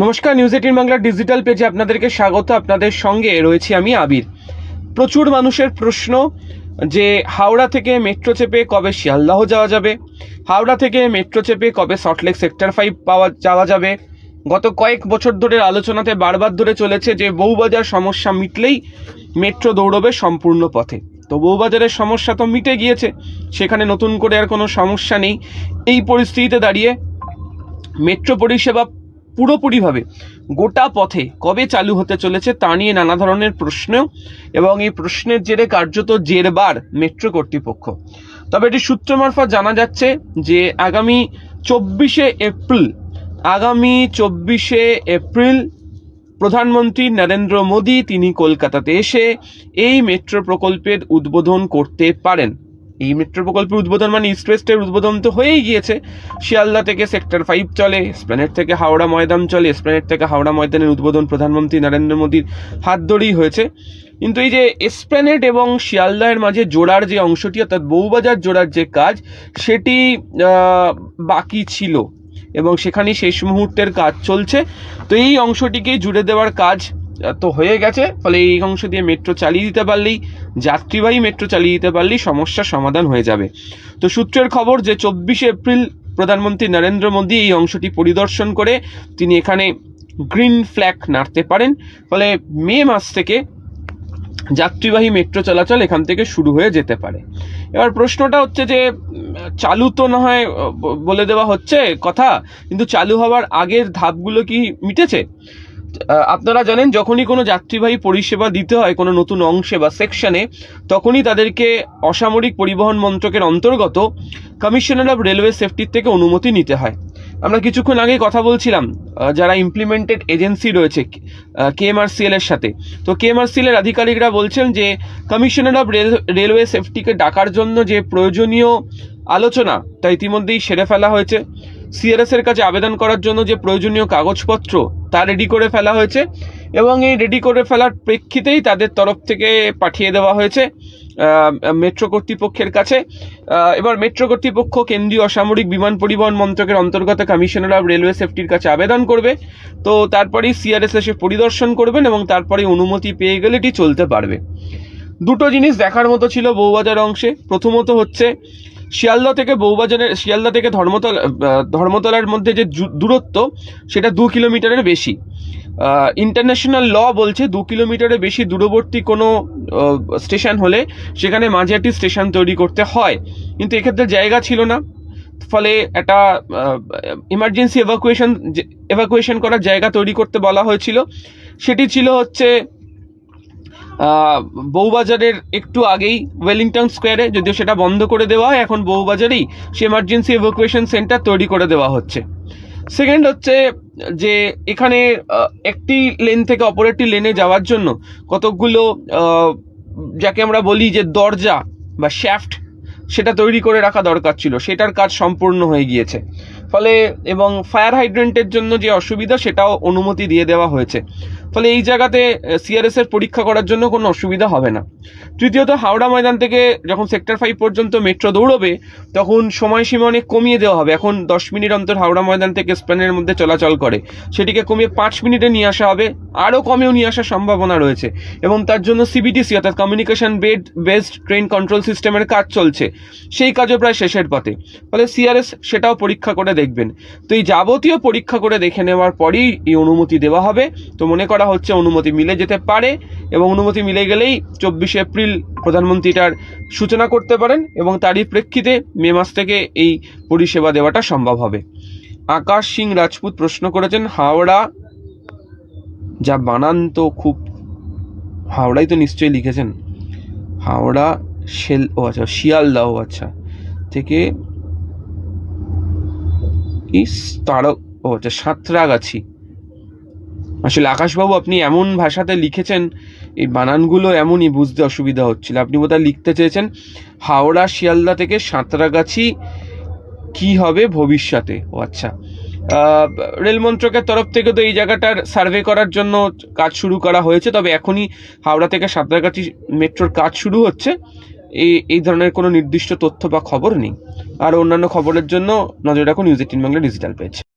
নমস্কার, news 18 Bangla digital পেজে আপনাদেরকে স্বাগত। আপনাদের সঙ্গে রয়েছি আমি আবির। প্রচুর মানুষের প্রশ্ন যে হাওড়া থেকে মেট্রো চেপে কবে শিয়ালদহ যাওয়া যাবে, হাওড়া থেকে মেট্রো চেপে কবে সল্টলেক সেক্টর 5 যাওয়া যাবে। গত কয়েক বছর ধরে আলোচনাতে বারবার ধরে চলেছে যে বউবাজার সমস্যা মিটলেই মেট্রো দৌড়বে সম্পূর্ণ পথে। তো বউবাজারের সমস্যা তো মিটে গিয়েছে, সেখানে নতুন করে আর কোনো সমস্যা নেই। এই পরিস্থিতিতে দাঁড়িয়ে মেট্রো পরিষেবা পুরোপুরিভাবে গোটা পথে কবে চালু হতে চলেছে তা নিয়ে নানা ধরনের প্রশ্ন, এবং এই প্রশ্নের জেরে কার্যত জেরবার মেট্রো কর্তৃপক্ষ। তবে এটি সূত্র মারফত জানা যাচ্ছে যে আগামী 24শে এপ্রিল প্রধানমন্ত্রী নরেন্দ্র মোদী তিনি কলকাতাতে এসে এই মেট্রো প্রকল্পের উদ্বোধন করতে পারেন। এই মেট্রো প্রকল্পের উদ্বোধন মানে ইস্ট ওয়েস্টের উদ্বোধন তো হয়েই গিয়েছে। শিয়ালদা থেকে সেক্টর 5 চলে, এসপ্ল্যানেড থেকে হাওড়া ময়দান চলে, এসপ্ল্যানেড থেকে হাওড়া ময়দানের উদ্বোধন প্রধানমন্ত্রী নরেন্দ্র মোদীর হাত ধরেই হয়েছে। কিন্তু এই যে এসপ্ল্যানেড এবং শিয়ালদাহের মাঝে জোড়ার যে অংশটি, অর্থাৎ বউবাজার জোড়ার যে কাজ, সেটি বাকি ছিল এবং সেখানেই শেষ মুহূর্তের কাজ চলছে। তো এই অংশটিকেই জুড়ে দেওয়ার কাজ তো হয়ে গেছে। ফলে এই অংশ দিয়ে মেট্রো চালিয়ে দিতে পারলেই, যাত্রীবাহী মেট্রো চালিয়ে দিতে পারলেই সমস্যার সমাধান হয়ে যাবে। তো সূত্রের খবর যে 24শে এপ্রিল প্রধানমন্ত্রী নরেন্দ্র মোদী এই অংশটি পরিদর্শন করে তিনি এখানে গ্রিন ফ্ল্যাগ নাড়তে পারেন। ফলে মে মাস থেকে যাত্রীবাহী মেট্রো চলাচল এখান থেকে শুরু হয়ে যেতে পারে। এবার প্রশ্নটা হচ্ছে যে চালু তো না হয় বলে দেওয়া হচ্ছে কথা, কিন্তু চালু হওয়ার আগের ধাপগুলো কি মিটেছে? আপনারা জানেন, যখনই কোনো যাত্রীবাহী পরিষেবা দিতে হয় কোনো নতুন অংশে বা সেকশনে, তখনই তাদেরকে অসামরিক পরিবহন মন্ত্রকের অন্তর্গত কমিশনার অফ রেলওয়ে সেফটির থেকে অনুমতি নিতে হয়। আমরা কিছুক্ষণ আগে কথা বলছিলাম যারা ইমপ্লিমেন্টেড এজেন্সি রয়েছে কেএমআরসিএল এর সাথে। তো কেএমআরসিএল এর আধিকারিকরা বলছেন যে কমিশনার অফ রেলওয়ে সেফটিকে ডাকার জন্য যে প্রয়োজনীয় আলোচনা তা ইতিমধ্যেই সেরে ফেলা হয়েছে। সিআরএস এর কাছে আবেদন করার জন্য যে প্রয়োজনীয় কাগজপত্র তা রেডি করে ফেলা হয়েছে, এবং এই রেডি করে ফেলার প্রেক্ষিতেই তাদের তরফ থেকে পাঠিয়ে দেওয়া হয়েছে মেট্রো কর্তৃপক্ষের কাছে। এবার মেট্রো কর্তৃপক্ষ কেন্দ্রীয় অসামরিক বিমান পরিবহন মন্ত্রকের অন্তর্গত কমিশনার অফ রেলওয়ে সেফটির কাছে আবেদন করবে। তো তারপরেই সিআরএস এসে পরিদর্শন করবেন এবং তারপরে অনুমতি পেয়ে গেলে এটি চলতে পারবে। দুটো জিনিস দেখার মতো ছিল বউবাজার অংশে। প্রথমত হচ্ছে শিয়ালদা থেকে ধর্মতলার মধ্যে যে দূরত্ব, সেটা 2 কিলোমিটারের বেশি। ইন্টারন্যাশনাল ল বলছে 2 কিলোমিটারের বেশি দূরবর্তী কোনো স্টেশন হলে সেখানে মাঝে একটি স্টেশন তৈরি করতে হয়, কিন্তু এক্ষেত্রে জায়গা ছিল না। ফলে একটা ইমার্জেন্সি এভাকুয়েশন করার জায়গা তৈরি করতে বলা হয়েছিল। সেটি ছিল হচ্ছে বউবাজারের একটু আগেই ওয়েলিংটন স্কোয়ারে, যদিও সেটা বন্ধ করে দেওয়া হয়, এখন বউবাজারেই সে এমার্জেন্সি এভাকুয়েশন সেন্টার তৈরি করে দেওয়া হচ্ছে। সেকেন্ড হচ্ছে যে এখানে একটি লেন থেকে অপর একটি লেনে যাওয়ার জন্য কতকগুলো যাকে আমরা বলি যে দরজা বা শ্যাফট, সেটা তৈরি করে রাখা দরকার ছিল, সেটার কাজ সম্পূর্ণ হয়ে গিয়েছে। ফলে এবং ফায়ার হাইড্রেন্টের জন্য যে অসুবিধা, সেটাও অনুমতি দিয়ে দেওয়া হয়েছে। ফলে এই জায়গাতে সিআরএস এর পরীক্ষা করার জন্য কোনো অসুবিধা হবে না। তৃতীয়ত, হাওড়া ময়দান থেকে যখন সেক্টর 5 পর্যন্ত মেট্রো দৌড়বে তখন সময়সীমা অনেক কমিয়ে দেওয়া হবে। এখন 10 মিনিট অন্তর হাওড়া ময়দান থেকে এসপ্ল্যানেডের মধ্যে চলাচল করে, সেটিকে কমিয়ে 5 মিনিটে নিয়ে আসা হবে, আরও কমেও নিয়ে আসার সম্ভাবনা রয়েছে। এবং তার জন্য সিবিটিসি অর্থাৎ কমিউনিকেশন বেসড ট্রেন কন্ট্রোল সিস্টেমের কাজ চলছে, সেই কাজও প্রায় শেষের পথে। ফলে সিআরএস সেটাও পরীক্ষা করে দেখবেন। তো এই যাবতীয় পরীক্ষা করে দেখে নেওয়ার পরেই এই অনুমতি দেওয়া হবে। তো মনে করা হচ্ছে অনুমতি মিলে যেতে পারে, এবং অনুমতি মিলে গেলেই 24শে এপ্রিল প্রধানমন্ত্রীটার সূচনা করতে পারেন, এবং তারই প্রেক্ষিতে মে মাস থেকে এই পরিষেবা দেওয়াটা সম্ভব হবে। আকাশ সিং রাজপুত প্রশ্ন করেছেন, হাওড়া যা বানান তো খুব, হাওড়াই তো নিশ্চয়ই লিখেছেন, হাওড়া শিয়ালদহ থেকে সাঁতরাগাছি। আসলে আকাশবাবু, আপনি এমন ভাষাতে লিখেছেন, এই বানানগুলো এমনই, বুঝতে অসুবিধা হচ্ছিল। আপনি বোধহয় লিখতে চেয়েছেন হাওড়া শিয়ালদা থেকে সাঁতরাগাছি কি হবে ভবিষ্যতে। রেল মন্ত্রকের তরফ থেকে তো এই জায়গাটার সার্ভে করার জন্য কাজ শুরু করা হয়েছে, তবে এখনই হাওড়া থেকে সাঁতরাগাছি মেট্রোর কাজ শুরু হচ্ছে, এই ধরনের কোনো নির্দিষ্ট তথ্য বা খবর নেই। আর অন্যান্য খবরের জন্য নজর রাখুন নিউজ 18 বাংলা ডিজিটাল পেজ।